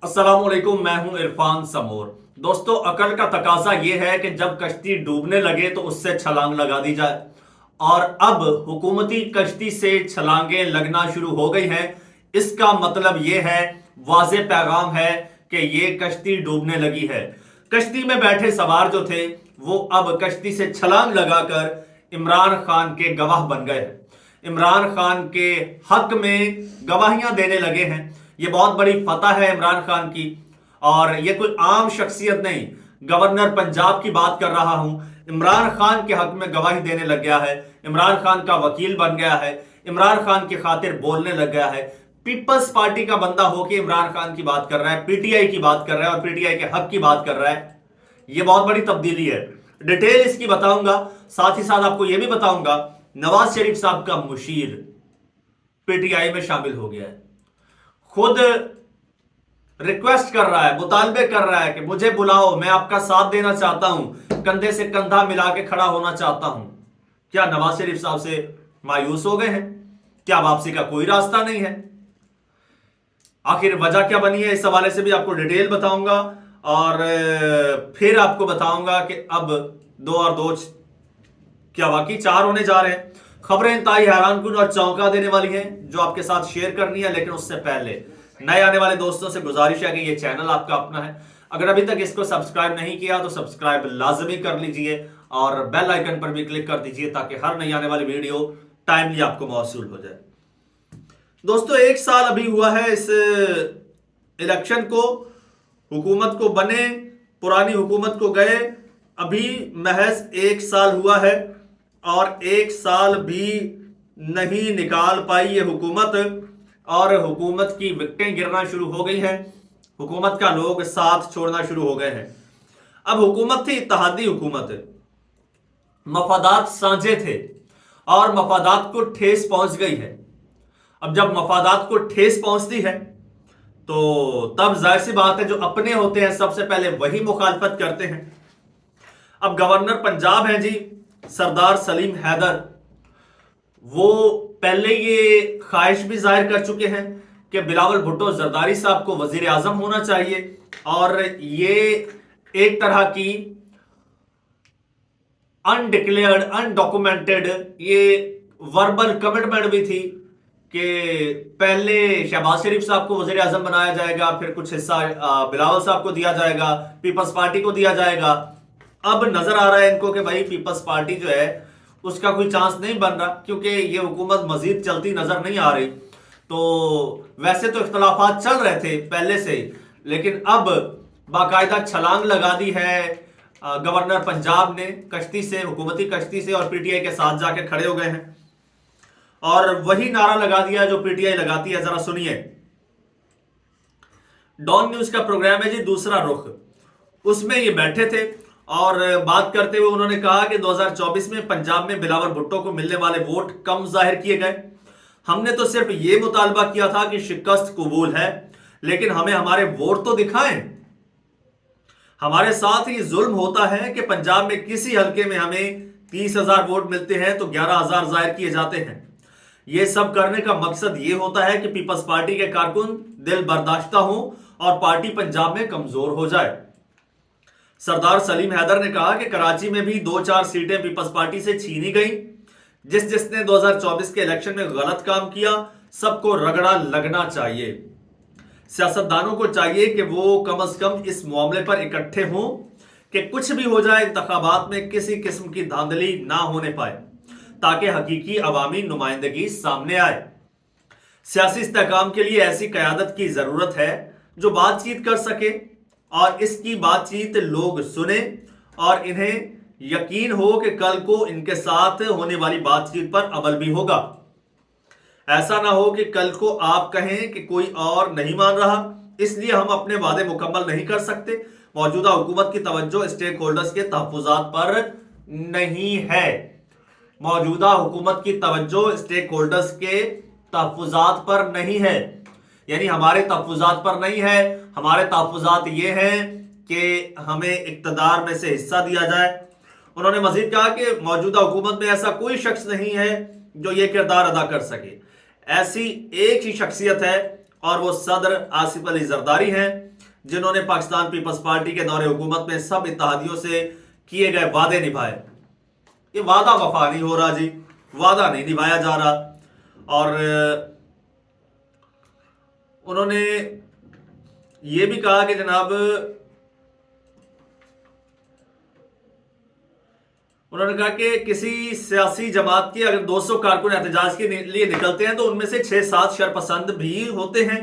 अस्सलाम वालेकुम, मैं हूं इरफान समोर। दोस्तों, अकल का तकाजा यह है कि जब कश्ती डूबने लगे तो उससे छलांग लगा दी जाए। और अब हुकूमती कश्ती से छलांगें लगना शुरू हो गई हैं। इसका मतलब यह है, वाज़ेह पैगाम है कि ये कश्ती डूबने लगी है। कश्ती में बैठे सवार जो थे वो अब कश्ती से छलांग लगाकर इमरान खान के गवाह बन गए हैं। इमरान खान के हक में गवाहियां देने लगे हैं। ये बहुत बड़ी फतह है इमरान खान की। और ये कोई आम शख्सियत नहीं, गवर्नर पंजाब की बात कर रहा हूं। इमरान खान के हक में गवाही देने लग गया है, इमरान खान का वकील बन गया है, इमरान खान की खातिर बोलने लग गया है। पीपल्स पार्टी का बंदा होकर इमरान खान की बात कर रहा है, पीटीआई की बात कर रहा है और पीटीआई के हक की बात कर रहा है। यह बहुत बड़ी तब्दीली है। डिटेल इसकी बताऊंगा, साथ ही साथ आपको यह भी बताऊंगा नवाज शरीफ साहब का मुशीर पीटीआई में शामिल हो गया है। खुद रिक्वेस्ट कर रहा है, मुतालबे कर रहा है कि मुझे बुलाओ, मैं आपका साथ देना चाहता हूं, कंधे से कंधा मिला के खड़ा होना चाहता हूं। क्या नवाज शरीफ साहब से मायूस हो गए हैं? क्या वापसी का कोई रास्ता नहीं है? आखिर वजह क्या बनी है, इस हवाले से भी आपको डिटेल बताऊंगा। और फिर आपको बताऊंगा कि अब 2 और 2 क्या वाकई 4 होने जा रहे हैं। खबरें इंतहाई हैरानकुन और चौंका देने वाली हैं जो आपके साथ शेयर करनी है। लेकिन उससे पहले नए आने वाले दोस्तों से गुजारिश है कि ये चैनल आपका अपना है। अगर अभी तक इसको सब्सक्राइब नहीं किया तो सब्सक्राइब लाजमी कर लीजिए और बेल आइकन पर भी क्लिक कर दीजिए ताकि हर नई आने वाली वीडियो टाइमली आपको मौसूल हो जाए। दोस्तों, 1 साल अभी हुआ है इस इलेक्शन को, हुकूमत को बने, पुरानी हुकूमत को गए। अभी महज 1 साल हुआ है और 1 साल भी नहीं निकाल पाई ये हुकूमत। और हुकूमत की विकटें गिरना शुरू हो गई हैं, हुकूमत का लोग साथ छोड़ना शुरू हो गए हैं। अब हुकूमत थी इत्तेहादी हुकूमत, मफादात साझे थे और मफादात को ठेस पहुंच गई है। अब जब मफादात को ठेस पहुंचती है तो तब जाहिर सी बात है जो अपने होते हैं सबसे पहले वही मुखालफत करते हैं। अब गवर्नर पंजाब हैं जी सरदार सलीम हैदर, वो पहले ये ख्वाहिश भी जाहिर कर चुके हैं कि बिलावल भुट्टो जरदारी साहब को वजीर आजम होना चाहिए। और ये एक तरह की अनडिक्लेयर्ड, अनडॉक्यूमेंटेड ये वर्बल कमिटमेंट भी थी कि पहले शहबाज शरीफ साहब को वजीर आजम बनाया जाएगा, फिर कुछ हिस्सा बिलावल साहब को दिया जाएगा, पीपल्स पार्टी को दिया जाएगा। अब नजर आ रहा है इनको कि भाई पीपल्स पार्टी जो है उसका कोई चांस नहीं बन रहा, क्योंकि ये हुकूमत मजीद चलती नजर नहीं आ रही। तो वैसे तो इख्तलाफात चल रहे थे पहले से ही, लेकिन अब बाकायदा छलांग लगा दी है गवर्नर पंजाब ने कश्ती से, हुकूमती कश्ती से, और पीटीआई के साथ जाके खड़े हो गए हैं और वही नारा लगा दिया जो पीटीआई लगाती है। जरा सुनिए। डॉन न्यूज का प्रोग्राम है जी दूसरा रुख, उसमें ये बैठे थे और बात करते हुए उन्होंने कहा कि 2024 में पंजाब में बिलावल भुट्टो को मिलने वाले वोट कम जाहिर किए गए। हमने तो सिर्फ ये मुतालबा किया था कि शिकस्त कबूल है, लेकिन हमें हमारे वोट तो दिखाएं। हमारे साथ ही जुल्म होता है कि पंजाब में किसी हलके में हमें 30,000 वोट मिलते हैं तो 11,000 जाहिर किए जाते हैं। यह सब करने का मकसद यह होता है कि पीपल्स पार्टी के कारकुन दिल बर्दाश्ता हो और पार्टी पंजाब में कमजोर हो जाए। सरदार सलीम हैदर ने कहा कि कराची में भी 2-4 सीटें पीपल्स पार्टी से छीनी गई। जिसने 2024 के इलेक्शन में गलत काम किया सबको रगड़ा लगना चाहिए। सियासतदानों को चाहिए कि वो कम से कम इस मामले पर इकट्ठे हों कि कुछ भी हो जाए इंतखाबात में किसी किस्म की धांधली ना होने पाए, ताकि हकीकी अवामी नुमाइंदगी सामने आए। सियासी इस्तेहकाम के लिए ऐसी क़यादत की जरूरत है जो बातचीत कर सके और इसकी बातचीत लोग सुने और इन्हें यकीन हो कि कल को इनके साथ होने वाली बातचीत पर अमल भी होगा। ऐसा ना हो कि कल को आप कहें कि कोई और नहीं मान रहा, इसलिए हम अपने वादे मुकम्मल नहीं कर सकते। मौजूदा हुकूमत की तवज्जो स्टेक होल्डर्स के तहफ्फुज़ात पर नहीं है। मौजूदा हुकूमत की तवज्जो स्टेक होल्डर्स के तहफ्फुज़ात पर नहीं है, यानी हमारे तहफ्फुज़ात पर नहीं है। हमारे तहफ्फुज़ात ये हैं कि हमें इक़्तिदार में से हिस्सा दिया जाए। उन्होंने मजीद कहा कि मौजूदा हुकूमत में ऐसा कोई शख्स नहीं है जो ये किरदार अदा कर सके। ऐसी एक ही शख्सियत है और वो सदर आसिफ अली जरदारी हैं। जिन्होंने पाकिस्तान पीपल्स पार्टी के दौरे हुकूमत में सब इत्तेहादियों से किए गए वादे निभाए। ये वादा वफा नहीं हो रहा जी, वादा नहीं निभाया जा रहा। और उन्होंने ये भी कहा कि जनाब, उन्होंने कहा कि किसी सियासी जमात के अगर 200 कारकुन एहतजाज के लिए निकलते हैं तो उनमें से 6-7 शरपसंद भी होते हैं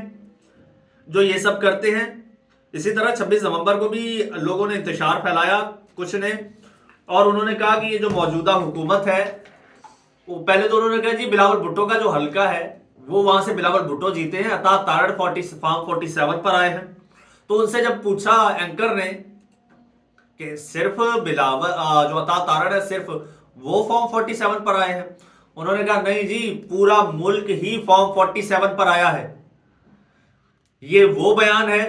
जो ये सब करते हैं। इसी तरह 26 नवंबर को भी लोगों ने इंतशार फैलाया कुछ ने, और उन्होंने कहा कि ये जो मौजूदा हुकूमत है, वो पहले तो उन्होंने कहा जी बिलावल भुट्टो का जो हल्का है वो वहां से बिलावल भुट्टो जीते हैं, अता तारड़ फॉर्म 47 पर आए हैं। तो उनसे जब पूछा एंकर ने कि सिर्फ बिलावल जो अता तारड़ है सिर्फ वो फॉर्म 47 पर आए हैं, उन्होंने कहा नहीं जी, पूरा मुल्क ही फॉर्म 47 पर आया है। ये वो बयान है,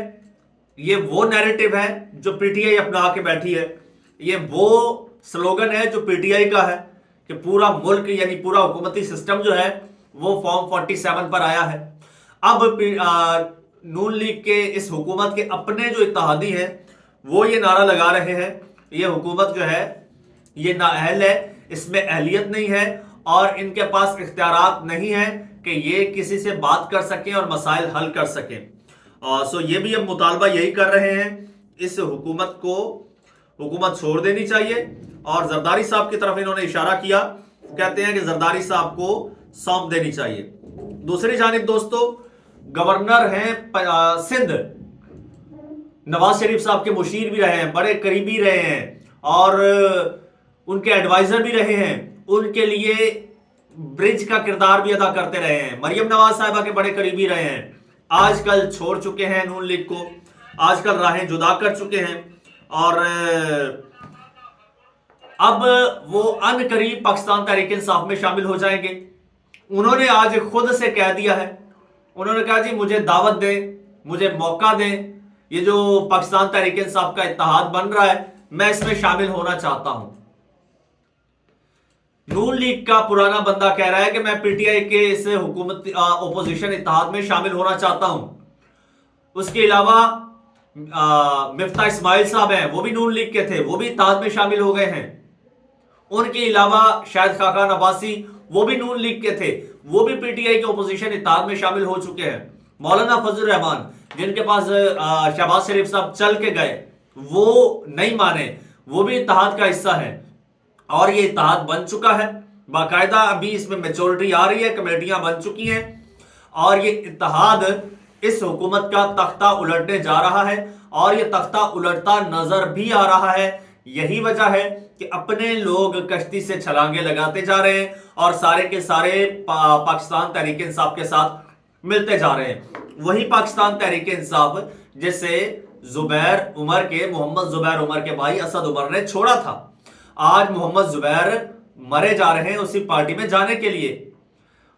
ये वो नैरेटिव है जो पीटीआई अपना के बैठी है, ये वो स्लोगन है जो पीटीआई का है कि पूरा मुल्क यानी पूरा हुकूमती सिस्टम जो है वो फॉर्म 47 पर आया है। अब नून लीग के इस हुकूमत के अपने जो इत्तेहादी हैं वो ये नारा लगा रहे हैं ये हुकूमत जो है ये नाअहल है, इसमें अहलियत नहीं है और इनके पास इख्तियारात नहीं है कि ये किसी से बात कर सकें और मसाइल हल कर सकें। सो ये भी अब मुतालबा यही कर रहे हैं, इस हुकूमत को हुकूमत छोड़ देनी चाहिए। और जरदारी साहब की तरफ इन्होंने इशारा किया, कहते हैं कि जरदारी साहब को सौंप देनी चाहिए। दूसरी जानिब दोस्तों, गवर्नर हैं सिंध, नवाज शरीफ साहब के मुशीर भी रहे हैं, बड़े करीबी रहे हैं और उनके एडवाइजर भी रहे हैं, उनके लिए ब्रिज का किरदार भी अदा करते रहे हैं, मरियम नवाज साहिबा के बड़े करीबी रहे हैं। आजकल छोड़ चुके हैं नून लीग को, आजकल राहें जुदा कर चुके हैं और अब वो अन करीब पाकिस्तान तहरीक इंसाफ में शामिल हो जाएंगे। उन्होंने आज खुद से कह दिया है, उन्होंने कहा जी मुझे दावत दें, मुझे मौका दें, ये जो पाकिस्तान तहरीक इंसाफ का इत्तेहाद बन रहा है मैं इसमें शामिल होना चाहता हूं। नून लीग का पुराना बंदा कह रहा है कि मैं पीटीआई के इस हुकूमत ओपोजिशन इत्तेहाद में शामिल होना चाहता हूं। उसके अलावा मिफ्ता इस्माइल साहब हैं, वो भी नून लीग के थे, वो भी इत्तेहाद में शामिल हो गए हैं। उनके अलावा शायद खाकान अब्बासी, वो भी नून लीग के थे, वो भी पीटीआई के ओपोजिशन इत्तेहाद में शामिल हो चुके हैं। मौलाना फजल रहमान जिनके पास शहबाज शरीफ साहब चल के गए, वो नहीं माने, वो भी इत्तेहाद का हिस्सा है और ये इत्तेहाद बन चुका है बाकायदा। अभी इसमें मेजॉरिटी आ रही है, कमेटियां बन चुकी हैं और ये इत्तेहाद इस हुकूमत का तख्ता उलटने जा रहा है और ये तख्ता उलटता नजर भी आ रहा है। यही वजह है कि अपने लोग कश्ती से छलांगे लगाते जा रहे हैं और सारे के सारे पाकिस्तान तहरीक इंसाफ के साथ मिलते जा रहे हैं। वही पाकिस्तान तहरीक इंसाफ जिसे मोहम्मद जुबैर उमर के भाई असद उमर ने छोड़ा था, आज मोहम्मद जुबैर मरे जा रहे हैं उसी पार्टी में जाने के लिए,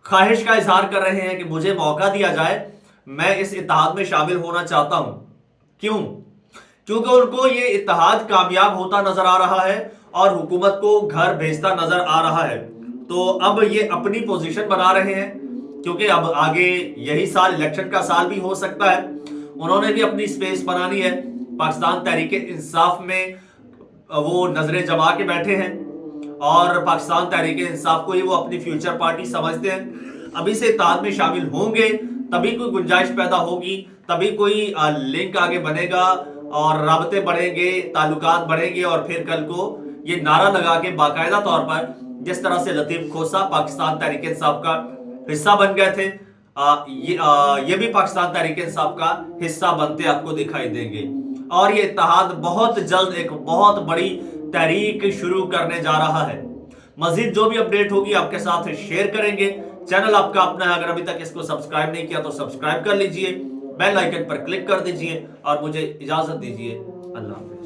ख्वाहिश का इजहार कर रहे हैं कि मुझे मौका दिया जाए, मैं इस इत्तेहाद में शामिल होना चाहता हूं। क्यों? क्योंकि उनको ये इत्तेहाद कामयाब होता नजर आ रहा है और हुकूमत को घर भेजता नजर आ रहा है। तो अब ये अपनी पोजीशन बना रहे हैं क्योंकि अब आगे यही साल इलेक्शन का साल भी हो सकता है। उन्होंने भी अपनी स्पेस बनानी है। पाकिस्तान तहरीक इंसाफ में वो नजरें जमा के बैठे हैं और पाकिस्तान तहरीक इंसाफ को ही वो अपनी फ्यूचर पार्टी समझते हैं। अभी से इत्तेहाद में शामिल होंगे तभी कोई गुंजाइश पैदा होगी, तभी कोई लिंक आगे बनेगा और राबते बढ़ेंगे, ताल्लुकात बढ़ेंगे और फिर कल को ये नारा लगा के बाकायदा तौर पर जिस तरह से लतीफ खोसा पाकिस्तान तहरीक इंसाफ का हिस्सा बन गए थे, ये भी पाकिस्तान तहरीक इंसाफ का हिस्सा बनते आपको दिखाई देंगे। और ये इत्तेहाद बहुत जल्द एक बहुत बड़ी तहरीक शुरू करने जा रहा है। मजीद जो भी अपडेट होगी आपके साथ शेयर करेंगे। चैनल आपका अपना है, अगर अभी तक इसको सब्सक्राइब नहीं किया तो सब्सक्राइब कर लीजिए, बेल आइकन पर क्लिक कर दीजिए और मुझे इजाजत दीजिए। अल्लाह हाफ़िज़।